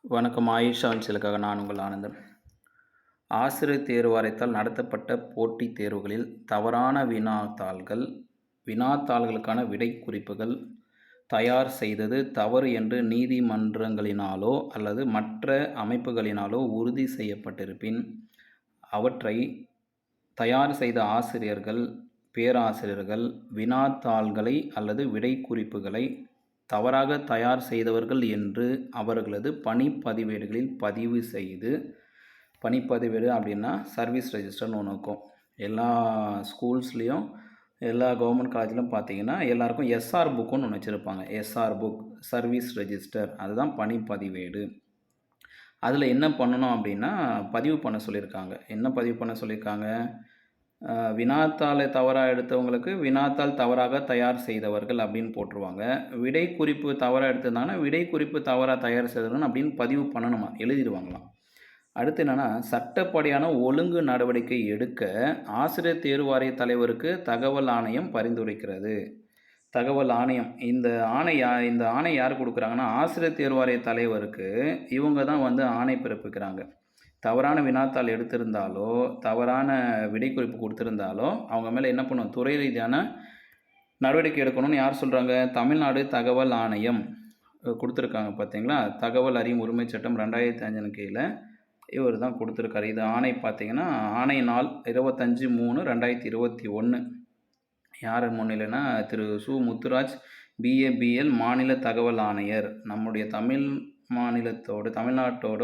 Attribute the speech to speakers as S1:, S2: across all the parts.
S1: வணக்கம். ஆயுஷ் ஆன்சலுக்காக நான் உங்கள் ஆனந்தன். ஆசிரியர் தேர்வு வாரியத்தால் நடத்தப்பட்ட போட்டித் தேர்வுகளில் தவறான வினாத்தாள்களுக்கான விடை குறிப்புகள் தயார் செய்தது தவறு என்று நீதிமன்றங்களினாலோ அல்லது மற்ற அமைப்புகளினாலோ உறுதி செய்யப்பட்டிருப்பின், அவற்றை தயார் செய்த ஆசிரியர்கள், பேராசிரியர்கள் வினாத்தாள்களை அல்லது விடை குறிப்புகளை தவறாக தயார் செய்தவர்கள் என்று அவர்களது பணிப்பதிவேடுகளில் பதிவு செய்து, பணிப்பதிவேடு அப்படின்னா சர்வீஸ் ரெஜிஸ்டர்னு ஒன்று இருக்கும். எல்லா ஸ்கூல்ஸ்லேயும் எல்லா கவர்மெண்ட் காலேஜ்லையும் பார்த்தீங்கன்னா எல்லாருக்கும் எஸ்ஆர் புக்குன்னு ஒன்று வச்சுருப்பாங்க. எஸ்ஆர் புக், சர்வீஸ் ரெஜிஸ்டர், அதுதான் பணிப்பதிவேடு. அதில் என்ன பண்ணணும் அப்படின்னா பதிவு பண்ண சொல்லியிருக்காங்க. என்ன பதிவு பண்ண சொல்லியிருக்காங்க? வினாத்தாளை தவறாக எடுத்தவங்களுக்கு வினாத்தாள் தவறாக தயார் செய்தவர்கள் அப்படின்னு போட்டுருவாங்க. விடை குறிப்பு தவறாக எடுத்திருந்தாங்கன்னா விடை குறிப்பு தவறாக தயார் செய்தவர்கள் அப்படின்னு பதிவு பண்ணணுமா, எழுதிடுவாங்களாம். அடுத்து என்னென்னா, சட்டப்படியான ஒழுங்கு நடவடிக்கை எடுக்க ஆசிரியர் தேர்வு வாரிய தலைவருக்கு தகவல் ஆணையம் பரிந்துரைக்கிறது. தகவல் ஆணையம், இந்த ஆணை யார் கொடுக்குறாங்கன்னா ஆசிரியர் தேர்வு வாரிய தலைவருக்கு இவங்க தான் வந்து ஆணை பிறப்பிக்கிறாங்க. தவறான வினாத்தாள் எடுத்திருந்தாலோ தவறான விடை குறிப்பு கொடுத்துருந்தாலோ அவங்க மேலே என்ன பண்ணும், துறை ரீதியான நடவடிக்கை எடுக்கணும்னு யார் சொல்கிறாங்க? தமிழ்நாடு தகவல் ஆணையம் கொடுத்துருக்காங்க. பார்த்தீங்களா, தகவல் அறியும் உரிமை சட்டம் 2005 கீழே இவர் தான் கொடுத்துருக்காரு. இது ஆணை பார்த்தீங்கன்னா ஆணை நாள் 25/3/2021. யார் முன்னிலைன்னா திரு சு முத்துராஜ், பிஏபிஎல் மாநில தகவல் ஆணையர். நம்முடைய தமிழ்நாட்டோட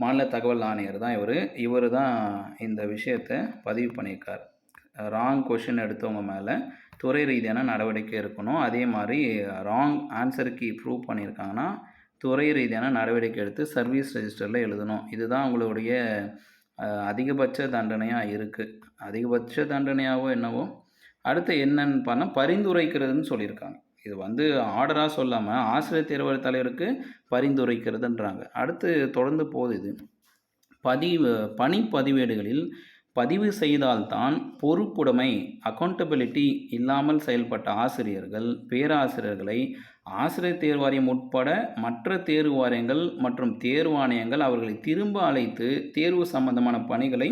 S1: மாநில தகவல் ஆணையர் தான் இவர் தான் இந்த விஷயத்தை பதிவு பண்ணியிருக்கார். ராங் கொஷின் எடுத்தவங்க மேலே துறை ரீதியான நடவடிக்கை இருக்கணும். அதே மாதிரி ராங் ஆன்சர் கீ ப்ரூவ் பண்ணியிருக்காங்கன்னா துறை ரீதியான நடவடிக்கை எடுத்து சர்வீஸ் ரெஜிஸ்டரில் எழுதணும். இதுதான் உங்களுடைய அதிகபட்ச தண்டனையாக இருக்குது. அதிகபட்ச தண்டனையாகவோ என்னவோ. அடுத்து என்னன்னு பண்ணால் பரிந்துரைக்கிறதுன்னு சொல்லியிருக்காங்க. இது வந்து ஆர்டராக சொல்லாமல் ஆசிரியர் தேர்வு தலைவருக்கு பரிந்துரைக்கிறதுன்றாங்க. அடுத்து தொடர்ந்து போகுது. இது பணிப்பதிவேடுகளில் பதிவு செய்தால்தான் பொறுப்புடைமை அக்கௌண்டபிலிட்டி இல்லாமல் செயல்பட்ட ஆசிரியர்கள், பேராசிரியர்களை ஆசிரியர் தேர்வு வாரியம் உட்பட மற்ற தேர்வு வாரியங்கள் மற்றும் தேர்வாணையங்கள் அவர்களை திரும்ப அழைத்து தேர்வு சம்பந்தமான பணிகளை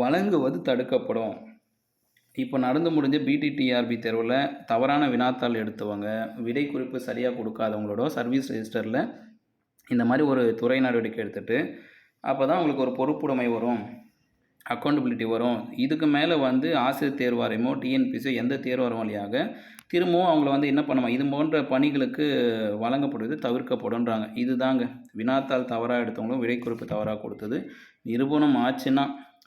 S1: வழங்குவது தடுக்கப்படும். இப்போ நடந்து முடிஞ்ச பிடிடிஆர்பி தேர்வில் தவறான வினாத்தாள் எடுத்தவங்க, விடை குறிப்பு சரியாக கொடுக்காதவங்களோட சர்வீஸ் ரெஜிஸ்டரில் இந்த மாதிரி ஒரு துறை நடவடிக்கை எடுத்துகிட்டு அப்போ தான் உங்களுக்கு ஒரு பொறுப்புடைமை வரும், அக்கௌண்டபிலிட்டி வரும். இதுக்கு மேலே வந்து ஆசிரியர் தேர்வு வாரியமோ டிஎன்பிசியோ எந்த தேர்வு வாரம் வழியாக திரும்பவும் அவங்கள வந்து என்ன பண்ணுமா, இது போன்ற பணிகளுக்கு வழங்கப்படுவது தவிர்க்கப்படுன்றாங்க. இதுதாங்க வினாத்தாள் தவறாக எடுத்தவங்களும் விடை குறிப்பு தவறாக கொடுத்தது நிரூபணம் ஆச்சுன்னா,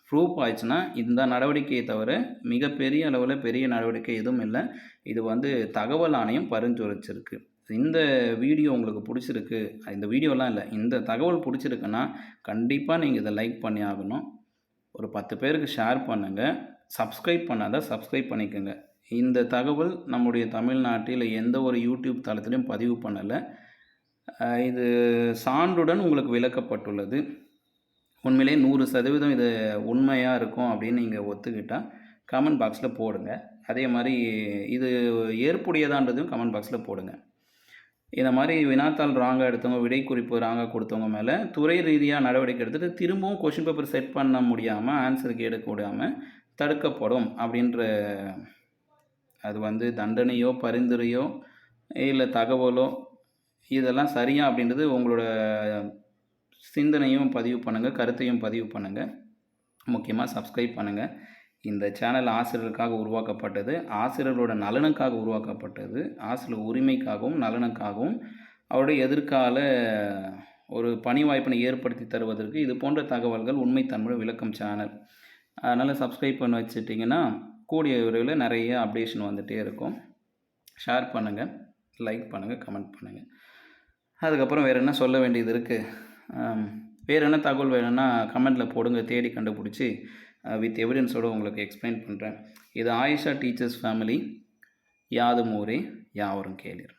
S1: ப்ரூஃப் ஆயிடுச்சுன்னா இந்த நடவடிக்கையை தவிர மிகப்பெரிய அளவில் பெரிய நடவடிக்கை எதுவும் இல்லை. இது வந்து தகவல் ஆணையம் பரிந்துரைச்சிருக்கு. இந்த வீடியோ உங்களுக்கு பிடிச்சிருக்கு, இந்த வீடியோலாம் இல்லை, இந்த தகவல் பிடிச்சிருக்குன்னா கண்டிப்பாக நீங்கள் இதை லைக் பண்ணி ஆகணும். ஒரு 10 பேருக்கு ஷேர் பண்ணுங்கள். சப்ஸ்கிரைப் பண்ணாதான் சப்ஸ்கிரைப் பண்ணிக்கோங்க. இந்த தகவல் நம்முடைய தமிழ்நாட்டில் எந்த ஒரு யூடியூப் தளத்திலையும் பதிவு பண்ணலை. இது சான்றுடன் உங்களுக்கு விளக்கப்பட்டுள்ளது. உண்மையிலே 100% இது உண்மையாக இருக்கும் அப்படின்னு நீங்கள் ஒத்துக்கிட்டால் கமெண்ட் பாக்ஸில் போடுங்க. அதே மாதிரி இது ஏற்புடையதான்றதும் கமெண்ட் பாக்ஸில் போடுங்க. இந்த மாதிரி வினாத்தாள் ராங்காக எடுத்தவங்க, விடை குறிப்பு ராங்காக கொடுத்தவங்க மேலே துறை ரீதியாக நடவடிக்கை எடுத்துகிட்டு திரும்பவும் கொஷின் பேப்பர் செட் பண்ண முடியாமல், ஆன்சருக்கு எடுக்க முடியாமல் தடுக்கப்படும் அப்படின்ற, அது வந்து தண்டனையோ பரிந்துரையோ இல்லை தகவலோ இதெல்லாம் சரியா அப்படின்றது உங்களோட சிந்தனையும் பதிவு பண்ணுங்கள், கருத்தையும் பதிவு பண்ணுங்கள். முக்கியமாக சப்ஸ்கிரைப் பண்ணுங்கள். இந்த சேனல் ஆசிரியர்களுக்காக உருவாக்கப்பட்டது, ஆசிரியர்களோட நலனுக்காக உருவாக்கப்பட்டது, ஆசிரியர் உரிமைக்காகவும் நலனுக்காகவும் அவருடைய எதிர்கால ஒரு பணி வாய்ப்பினை ஏற்படுத்தி தருவதற்கு இது போன்ற தகவல்கள் உண்மைத்தன்மை விளக்கம் சேனல். அதனால் சப்ஸ்கிரைப் பண்ணி வச்சுட்டிங்கன்னா கூடிய விரைவில் நிறைய அப்டேஷன் வந்துகிட்டே இருக்கும். ஷேர் பண்ணுங்கள், லைக் பண்ணுங்கள், கமெண்ட் பண்ணுங்கள். அதுக்கப்புறம் வேறு என்ன சொல்ல வேண்டியது இருக்குது, வேறு என்ன தகவல் வேணும்னா கமெண்ட்டில் போடுங்க, தேடி கண்டுபிடிச்சி வித் எவிடன்ஸோடு உங்களுக்கு எக்ஸ்பிளைன் பண்ணுறேன். இது ஆயிஷா டீச்சர்ஸ் ஃபேமிலி. யாதும் ஊரே யாவரும் கேளீர்.